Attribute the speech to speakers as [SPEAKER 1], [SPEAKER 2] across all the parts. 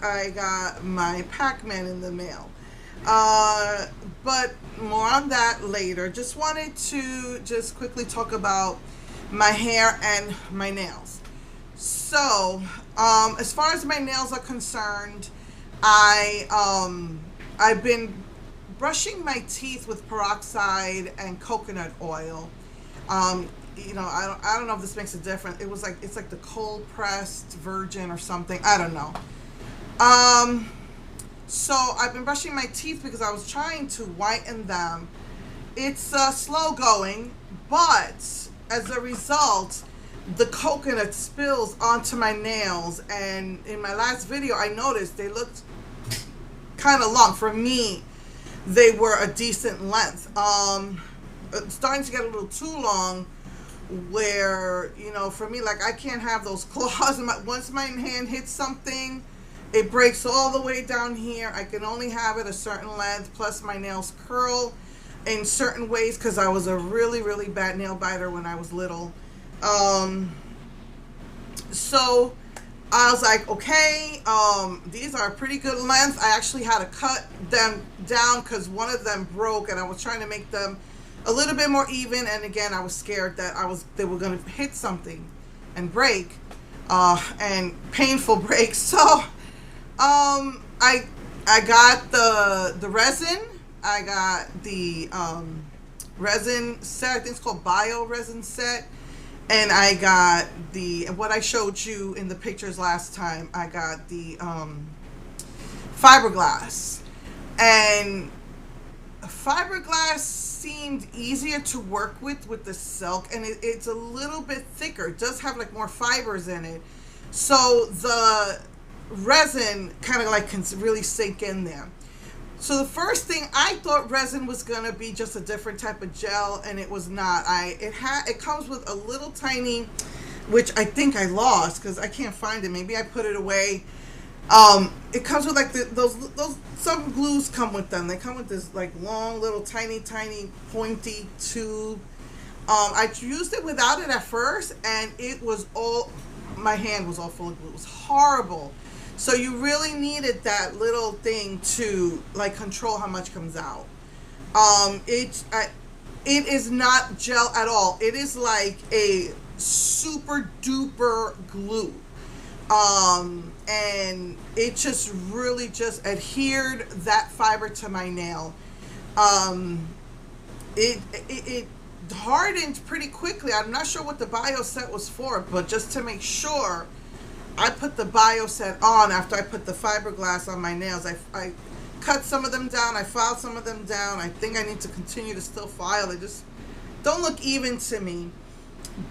[SPEAKER 1] I got my Pac-Man in the mail. But more on that later. Just wanted to just quickly talk about my hair and my nails. So, as far as my nails are concerned, I've been brushing my teeth with peroxide and coconut oil. I don't know if this makes a difference. It's like the cold pressed virgin or something. I don't know. Um, so I've been brushing my teeth because I was trying to whiten them. It's slow going, but as a result, the coconut spills onto my nails. And in my last video, I noticed they looked kind of long. For me, they were a decent length. Starting to get a little too long. Where for me, like I can't have those claws. Once my hand hits something, it breaks all the way down here. I can only have it a certain length. Plus, my nails curl in certain ways because I was a really, really bad nail biter when I was little. Um, so I was like, okay, these are a pretty good length. I actually had to cut them down because one of them broke, and I was trying to make them a little bit more even. And again, I was scared that they were going to hit something and break, and painful breaks. So I got the resin. I got the resin set. I think it's called Bio Resin set. And I got what I showed you in the pictures last time. I got the fiberglass. And fiberglass seemed easier to work with the silk, and it's a little bit thicker. It does have like more fibers in it. So the resin kind of like can really sink in there. So the first thing, I thought resin was gonna be just a different type of gel, and it was not. It comes with a little tiny, which I think I lost because I can't find it. Maybe I put it away. It comes with like those some glues come with them. They come with this like long little tiny pointy tube. I used it without it at first, and it was all, my hand was all full of glue. It was horrible. So you really needed that little thing to like control how much comes out. It is not gel at all. It is like a super duper glue. And it just really just adhered that fiber to my nail. It hardened pretty quickly. I'm not sure what the bio set was for, but just to make sure, I put the bio set on after I put the fiberglass on my nails. I cut some of them down. I filed some of them down. I think I need to continue to still file. They just don't look even to me.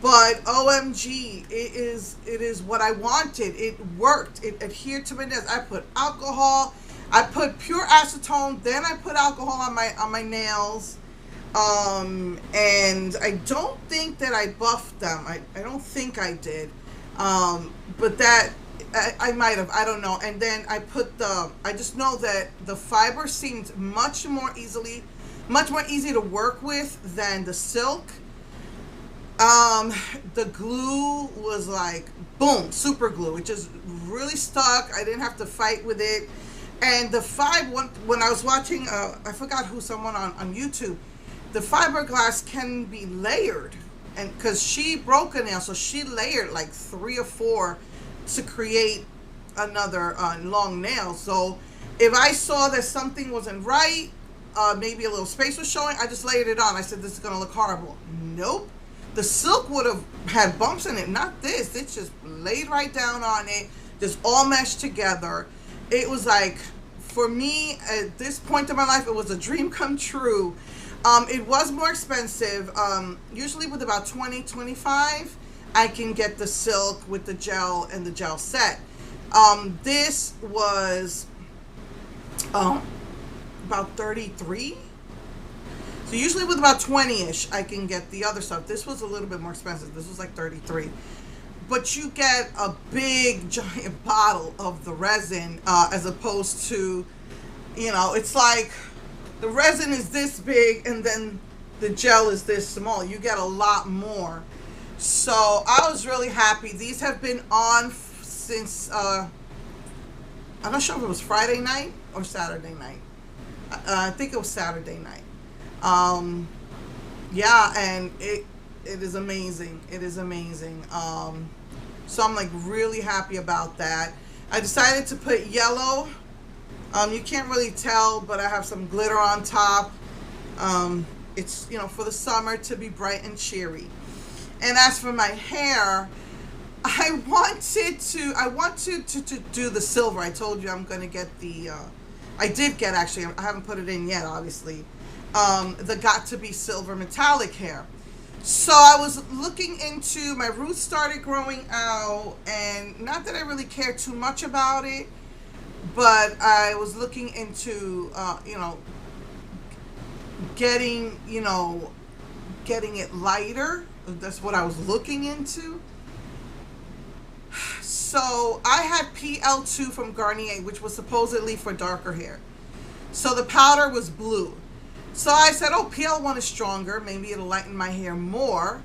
[SPEAKER 1] But OMG, it is what I wanted. It worked. It adhered to my nails. I put alcohol. I put pure acetone. Then I put alcohol on my nails. And I don't think that I buffed them. I don't think I did. But that I might have. I don't know. And then I just know that the fiber seemed much more easy to work with than the silk. The glue was like boom, super glue. It just really stuck. I didn't have to fight with it. And when I was watching, I forgot who, someone on YouTube, the fiberglass can be layered, and because she broke a nail, so she layered like 3 or 4 to create another long nail. So if I saw that something wasn't right, maybe a little space was showing, I just layered it on. I said, this is gonna look horrible. Nope. The silk would have had bumps in it, not this. It just laid right down on it, just all meshed together. It was like, for me, at this point in my life, it was a dream come true. It was more expensive. Usually with about 20-25, I can get the silk with the gel and the gel set. This was about 33. So usually with about 20-ish, I can get the other stuff. This was a little bit more expensive. This was like 33. But you get a big, giant bottle of the resin, as opposed to, it's like the resin is this big and then the gel is this small. You get a lot more. So I was really happy. These have been on since I'm not sure if it was Friday night or Saturday night. I think it was Saturday night. Um, yeah, and it is amazing. It is amazing. So I'm like really happy about that. I decided to put yellow. You can't really tell, but I have some glitter on top. It's, you know, for the summer to be bright and cheery. And as for my hair, I wanted to do the silver. I told you I'm going to get the, I did get actually, I haven't put it in yet, obviously, the got to be silver metallic hair. So I was looking into, my roots started growing out, and not that I really care too much about it, but I was looking into, getting, getting it lighter. That's what I was looking into. So I had PL2 from Garnier, which was supposedly for darker hair. So the powder was blue. So I said, oh, PL1 is stronger. Maybe it'll lighten my hair more.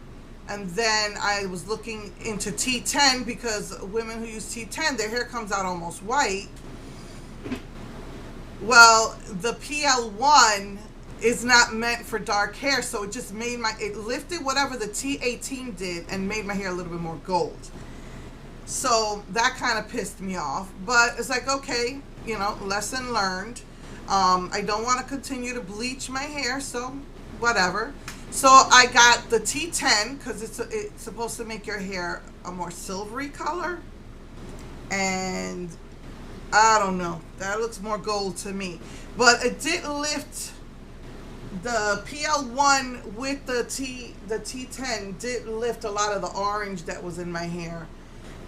[SPEAKER 1] And then I was looking into T10, because women who use T10, their hair comes out almost white. Well, the PL1 is not meant for dark hair, so it just made it lifted whatever the T18 did and made my hair a little bit more gold. So that kind of pissed me off, but it's like, okay, lesson learned. I don't want to continue to bleach my hair, so whatever. So I got the T10 because it's supposed to make your hair a more silvery color, and I don't know, that looks more gold to me. But it did lift. The PL1 with the T10 did lift a lot of the orange that was in my hair.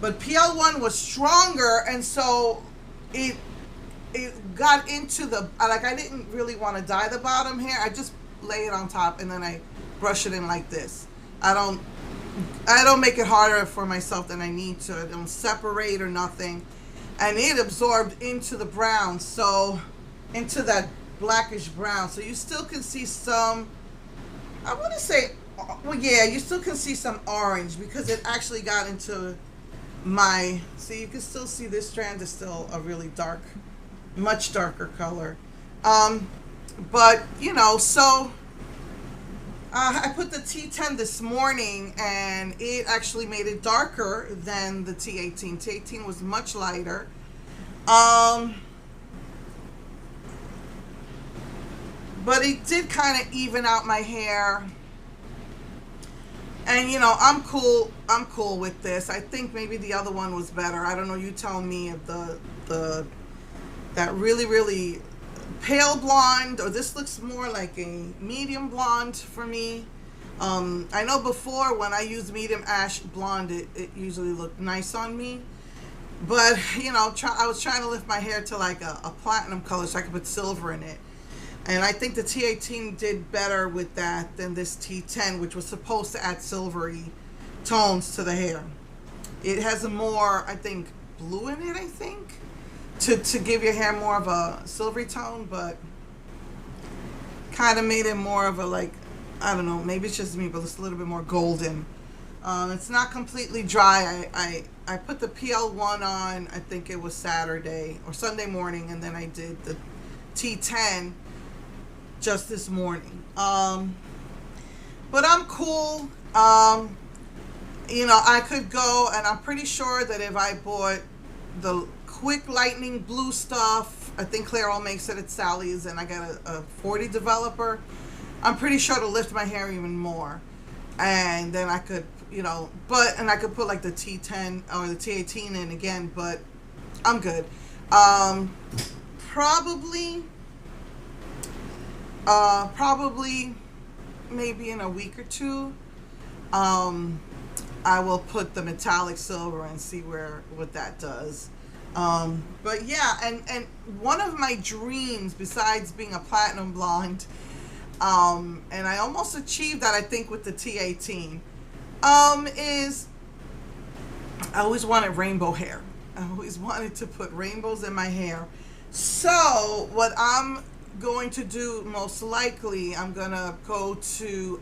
[SPEAKER 1] But PL1 was stronger, and so it got into the, like, I didn't really want to dye the bottom hair. I just lay it on top and then I brush it in like this. I don't make it harder for myself than I need to. I don't separate or nothing. And it absorbed into the brown, so into that blackish brown. So you still can see some, I want to say, well, yeah, you still can see some orange because it actually got into my, see, you can still see this strand is still a really dark, much darker color. But, so I put the T10 this morning, and it actually made it darker than the T18. T18 was much lighter. But it did kind of even out my hair. And I'm cool with this. I think maybe the other one was better. I don't know, you tell me if that really, really pale blonde, or this looks more like a medium blonde for me. I know before when I used medium ash blonde, it usually looked nice on me. But, I was trying to lift my hair to like a platinum color so I could put silver in it. And I think the T18 did better with that than this T10, which was supposed to add silvery tones to the hair. It has a more, I think, blue in it, I think, to give your hair more of a silvery tone, but kind of made it more of a, like, I don't know, maybe it's just me, but it's a little bit more golden. It's not completely dry. I put the PL1 on, I think it was Saturday or Sunday morning, and then I did the T10 just this morning. But I'm cool. I could go, and I'm pretty sure that if I bought the quick lightning blue stuff, I think Clairol makes it at Sally's, and I got a 40 developer, I'm pretty sure to lift my hair even more. And then I could, and I could put like the T10 or the T18 in again, but I'm good. Probably maybe in a week or two, I will put the metallic silver and see what that does. But yeah, and one of my dreams, besides being a platinum blonde, and I almost achieved that, I think, with the T18, is I always wanted rainbow hair. I always wanted to put rainbows in my hair. So what I'm going to do, most likely, I'm gonna go to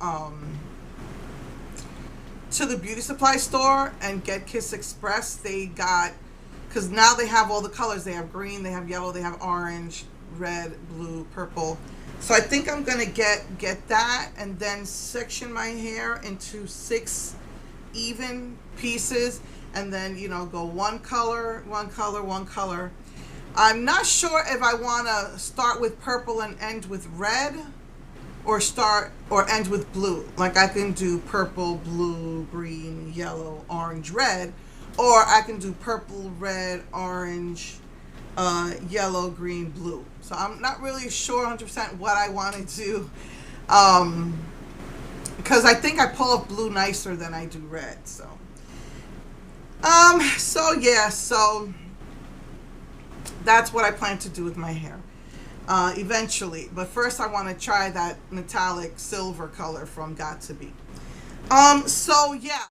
[SPEAKER 1] the beauty supply store and get Kiss Express. They got, because now they have all the colors. They have green, they have yellow, they have orange, red, blue, purple. So I think I'm gonna get that, and then section my hair into 6 even pieces, and then, you know, go one color, one color, one color. I'm not sure if I want to start with purple and end with red, or end with blue. Like I can do purple, blue, green, yellow, orange, red, or I can do purple, red, orange, yellow, green, blue. So I'm not really sure 100% what I want to do, because I think I pull off blue nicer than I do red. So yeah, so that's what I plan to do with my hair eventually. But first I want to try that metallic silver color from Got To Be. So yeah.